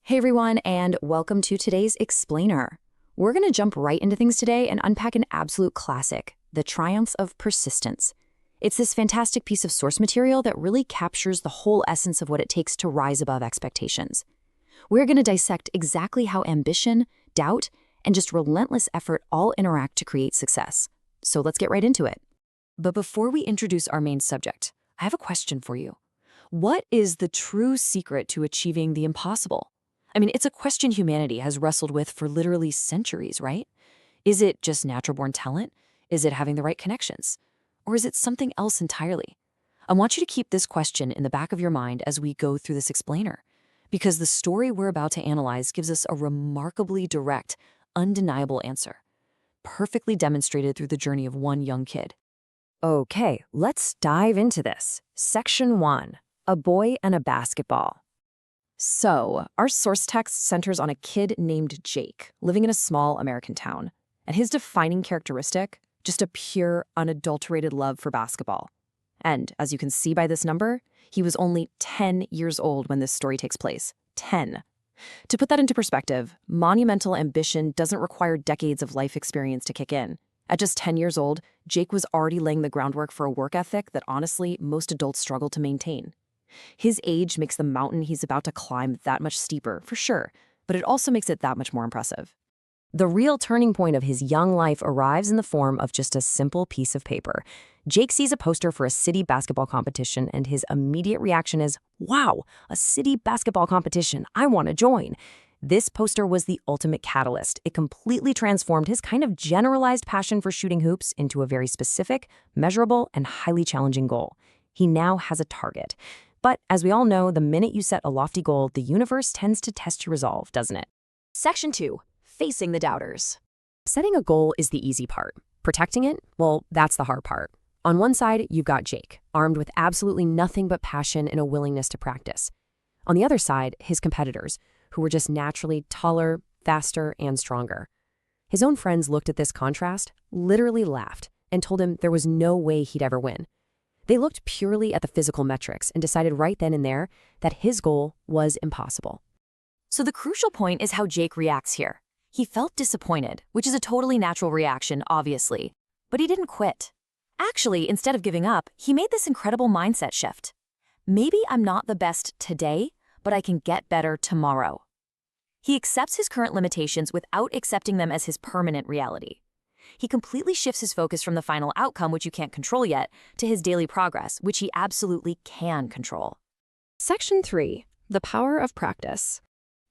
Hey everyone, and welcome to today's Explainer. We're going to jump right into things today and unpack an absolute classic, The Triumph of Persistence. It's this fantastic piece of source material that really captures the whole essence of what it takes to rise above expectations. We're going to dissect exactly how ambition, doubt, and just relentless effort all interact to create success. So let's get right into it. But before we introduce our main subject, I have a question for you. What is the true secret to achieving the impossible? I mean, it's a question humanity has wrestled with for literally centuries, right? Is it just natural-born talent? Is it having the right connections? Or is it something else entirely? I want you to keep this question in the back of your mind as we go through this explainer, because the story we're about to analyze gives us a remarkably direct, undeniable answer, perfectly demonstrated through the journey of one young kid. Okay, let's dive into this. Section 1, A Boy and a Basketball. So, our source text centers on a kid named Jake, living in a small American town. And his defining characteristic, just a pure, unadulterated love for basketball. And, as you can see by this number, he was only 10 years old when this story takes place. 10. To put that into perspective, monumental ambition doesn't require decades of life experience to kick in. At just 10 years old, Jake was already laying the groundwork for a work ethic that honestly, most adults struggle to maintain. His age makes the mountain he's about to climb that much steeper, for sure, but it also makes it that much more impressive. The real turning point of his young life arrives in the form of just a simple piece of paper. Jake sees a poster for a city basketball competition, and his immediate reaction is, "Wow, a city basketball competition, I want to join." This poster was the ultimate catalyst. It completely transformed his kind of generalized passion for shooting hoops into a very specific, measurable, and highly challenging goal. He now has a target. But as we all know, the minute you set a lofty goal, the universe tends to test your resolve, doesn't it? Section 2, Facing the Doubters. Setting a goal is the easy part. Protecting it, well, that's the hard part. On one side, you've got Jake, armed with absolutely nothing but passion and a willingness to practice. On the other side, his competitors, who were just naturally taller, faster, and stronger. His own friends looked at this contrast, literally laughed, and told him there was no way he'd ever win. They looked purely at the physical metrics and decided right then and there that his goal was impossible. So the crucial point is how Jake reacts here. He felt disappointed, which is a totally natural reaction, obviously. But he didn't quit. Actually, instead of giving up, he made this incredible mindset shift. Maybe I'm not the best today, but I can get better tomorrow. He accepts his current limitations without accepting them as his permanent reality. He completely shifts his focus from the final outcome, which you can't control yet, to his daily progress, which he absolutely can control. Section 3, The Power of Practice.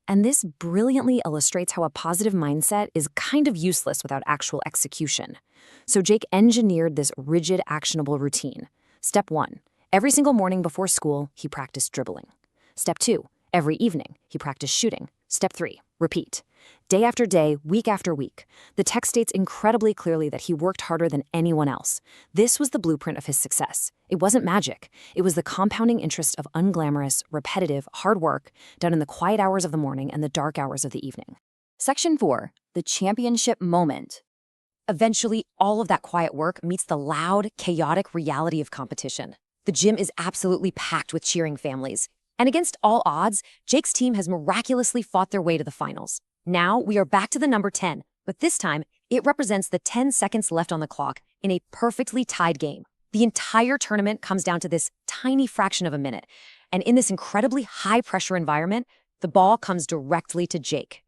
And this brilliantly illustrates how a positive mindset is kind of useless without actual execution. So Jake engineered this rigid, actionable routine. Step 1, every single morning before school, he practiced dribbling. Step 2, every evening, he practiced shooting. Step 3, repeat. Day after day, week after week, the text states incredibly clearly that he worked harder than anyone else. This was the blueprint of his success. It wasn't magic. It was the compounding interest of unglamorous, repetitive, hard work done in the quiet hours of the morning and the dark hours of the evening. Section 4, The Championship Moment. Eventually, all of that quiet work meets the loud, chaotic reality of competition. The gym is absolutely packed with cheering families. And against all odds, Jake's team has miraculously fought their way to the finals. Now we are back to the number 10, but this time it represents the 10 seconds left on the clock in a perfectly tied game. The entire tournament comes down to this tiny fraction of a minute. And in this incredibly high-pressure environment, the ball comes directly to Jake.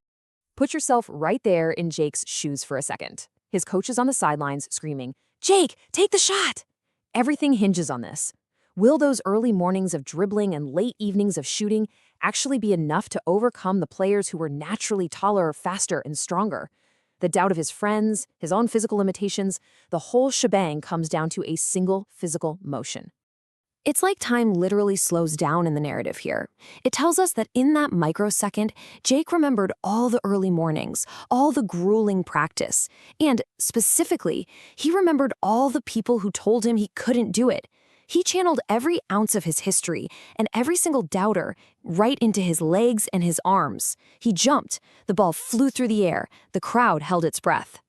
Put yourself right there in Jake's shoes for a second. His coach is on the sidelines screaming, "Jake, take the shot!" Everything hinges on this. Will those early mornings of dribbling and late evenings of shooting actually be enough to overcome the players who were naturally taller, faster, and stronger? The doubt of his friends, his own physical limitations, the whole shebang comes down to a single physical motion. It's like time literally slows down in the narrative here. It tells us that in that microsecond, Jake remembered all the early mornings, all the grueling practice, and specifically, he remembered all the people who told him he couldn't do it. He channeled every ounce of his history and every single doubter right into his legs and his arms. He jumped. The ball flew through the air. The crowd held its breath.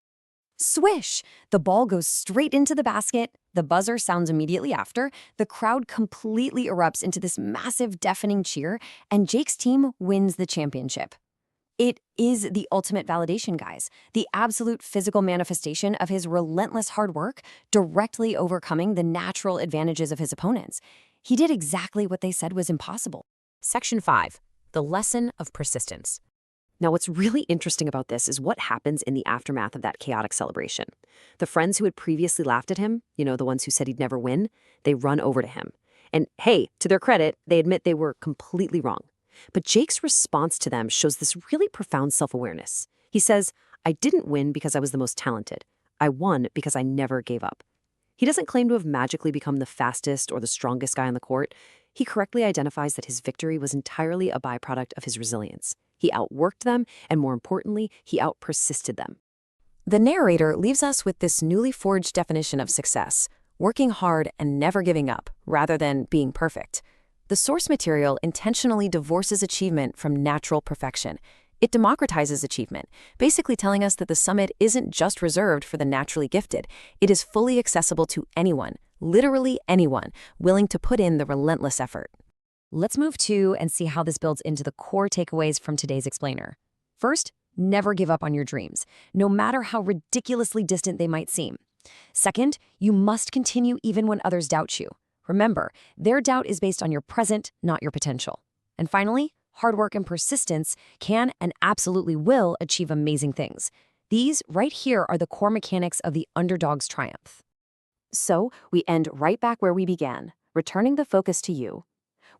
Swish! The ball goes straight into the basket. The buzzer sounds immediately after, the crowd completely erupts into this massive, deafening cheer, and Jake's team wins the championship. It is the ultimate validation, guys. The absolute physical manifestation of his relentless hard work, directly overcoming the natural advantages of his opponents. He did exactly what they said was impossible. Section 5. The lesson of persistence. Now, what's really interesting about this is what happens in the aftermath of that chaotic celebration. The friends who had previously laughed at him, the ones who said he'd never win, they run over to him. And hey, to their credit, they admit they were completely wrong. But Jake's response to them shows this really profound self-awareness. He says, "I didn't win because I was the most talented. I won because I never gave up." He doesn't claim to have magically become the fastest or the strongest guy on the court. He correctly identifies that his victory was entirely a byproduct of his resilience. He outworked them, and more importantly, he outpersisted them. The narrator leaves us with this newly forged definition of success: working hard and never giving up, rather than being perfect. The source material intentionally divorces achievement from natural perfection. It democratizes achievement, basically telling us that the summit isn't just reserved for the naturally gifted. It is fully accessible to anyone, literally anyone, willing to put in the relentless effort. Let's move to and see how this builds into the core takeaways from today's explainer. First, never give up on your dreams, no matter how ridiculously distant they might seem. Second, you must continue even when others doubt you. Remember, their doubt is based on your present, not your potential. And finally, hard work and persistence can and absolutely will achieve amazing things. These right here are the core mechanics of the underdog's triumph. So we end right back where we began, returning the focus to you.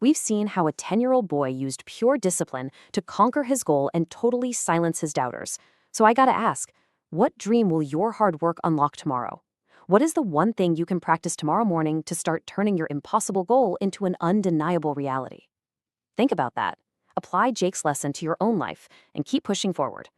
We've seen how a 10-year-old boy used pure discipline to conquer his goal and totally silence his doubters. So I gotta ask, what dream will your hard work unlock tomorrow? What is the one thing you can practice tomorrow morning to start turning your impossible goal into an undeniable reality? Think about that. Apply Jake's lesson to your own life and keep pushing forward.